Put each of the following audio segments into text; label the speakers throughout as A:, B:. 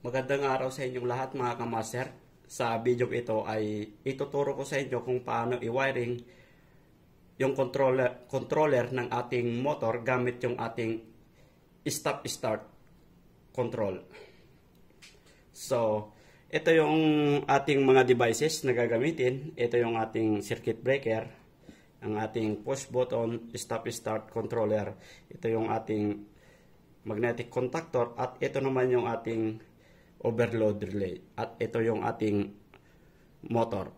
A: Magandang araw sa inyong lahat mga kamaster. Sa video ito ay ituturo ko sa inyo kung paano i-wiring yung controller ng ating motor gamit yung ating stop-start control. So, ito yung ating mga devices na gagamitin. Ito yung ating circuit breaker, ang ating push button stop-start controller. Ito yung ating magnetic contactor at ito naman yung ating overload relay at ito yung ating motor.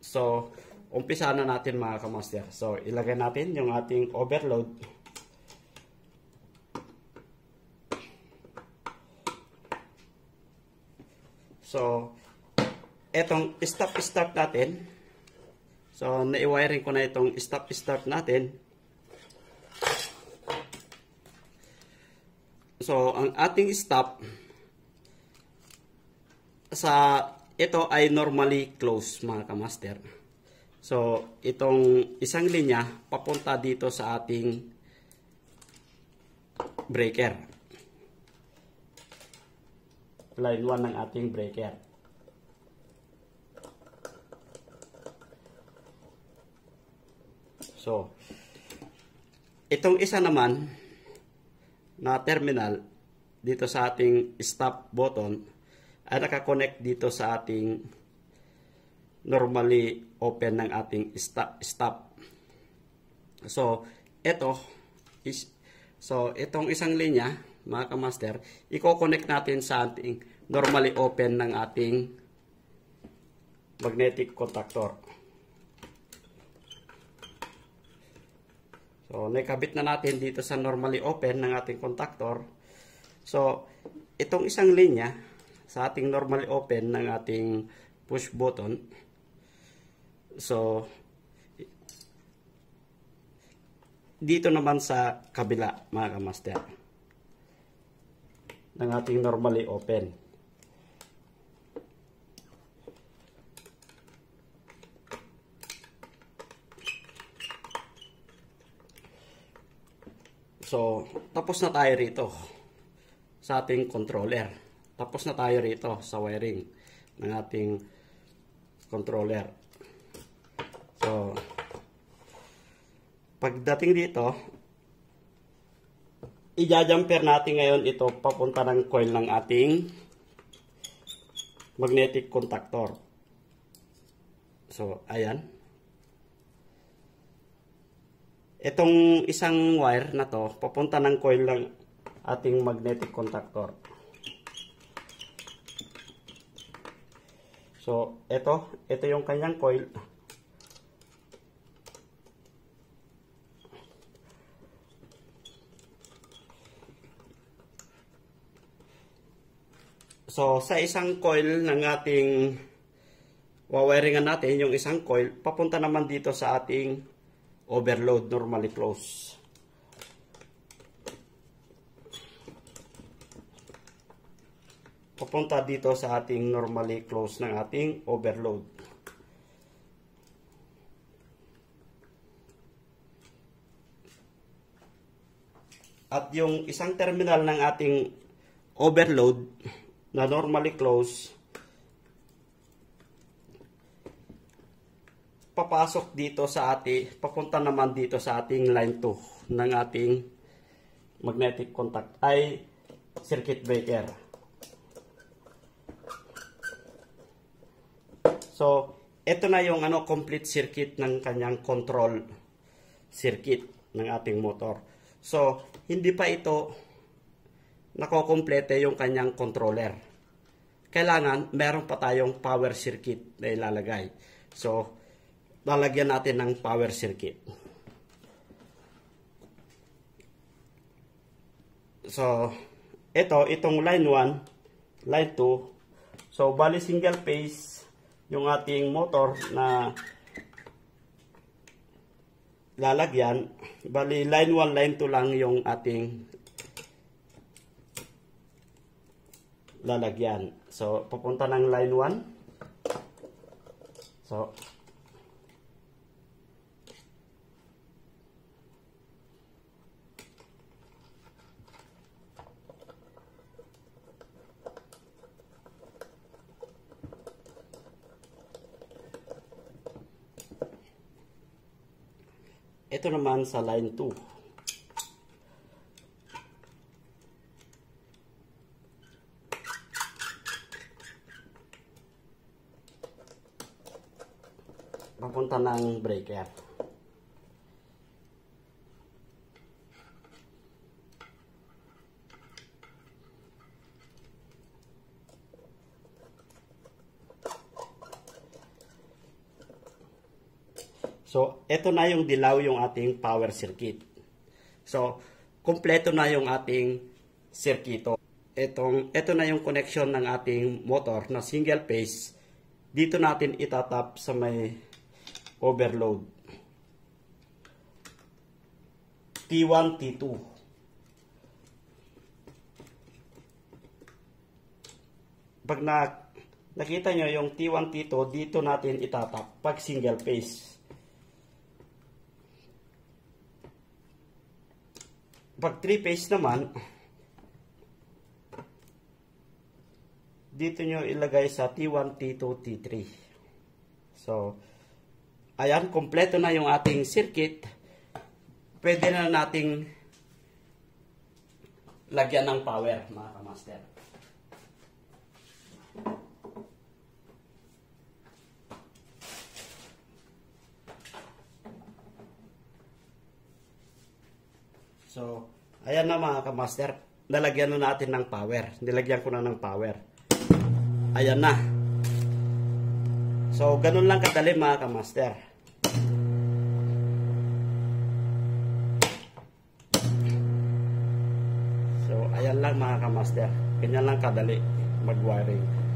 A: So, umpisa na natin mga kamaster. So, ilagay natin yung ating overload. So, etong stop-start natin. So, nai-wiring ko na itong stop-start natin. So, ang ating stop ito ay normally closed mga kamaster. So, itong isang linya papunta dito sa ating breaker. Line 1 ng ating breaker. So, itong isa naman na terminal dito sa ating stop button ay nakakonect dito sa ating normally open ng ating stop. So, itong isang linya, mga kamaster, i-connect natin sa ating normally open ng ating magnetic contactor. So, nakabit na natin dito sa normally open ng ating contactor. So, itong isang linya sa ating normally open ng ating push button. So, dito naman sa kabila, mga kamaster, ng ating normally open. So, tapos na tayo rito sa ating controller. Tapos na tayo rito sa wiring ng ating controller. So, pagdating dito, i-jumper natin ngayon ito papunta ng coil ng ating magnetic contactor. So, ayan. Itong isang wire na to, papunta ng coil ng ating magnetic contactor. So, ito yung kanyang coil. So, sa isang coil ng ating wawiringan natin, yung isang coil, papunta naman dito sa ating overload normally close. Papunta dito sa ating normally close ng ating overload. At yung isang terminal ng ating overload na normally close, papasok dito sa papunta naman dito sa ating line 2 ng ating magnetic contact ay circuit breaker. So, ito na yung complete circuit ng kanyang control circuit ng ating motor. So, hindi pa ito nakokomplete yung kanyang controller. Kailangan meron pa tayong power circuit na ilalagay. So, lalagyan natin ng power circuit. So, itong line 1, line 2. So, bali single phase yung ating motor na lalagyan. Bali, line 1, line 2 lang yung ating lalagyan. So, pupunta ng line 1. So, Ito naman sa line 2. Papunta ng breaker. So, ito na yung dilaw yung ating power circuit. So, kumpleto na yung ating circuito. Ito na yung connection ng ating motor na single phase. Dito natin itatap sa may overload. T1, T2. Pag nakita nyo yung T1, T2, dito natin itatap pag single phase. Pag 3-phase naman, dito nyo ilagay sa T1, T2, T3. So, ayan, kompleto na yung ating circuit. Pwede na nating lagyan ng power, mga kamaster. So, ayan na mga kamaster. Nalagyan na natin ng power. Nilagyan ko na ng power. Ayan na. So, ganun lang kadali mga kamaster. So, ayan lang mga kamaster. Ganyan lang kadali mag-wiring.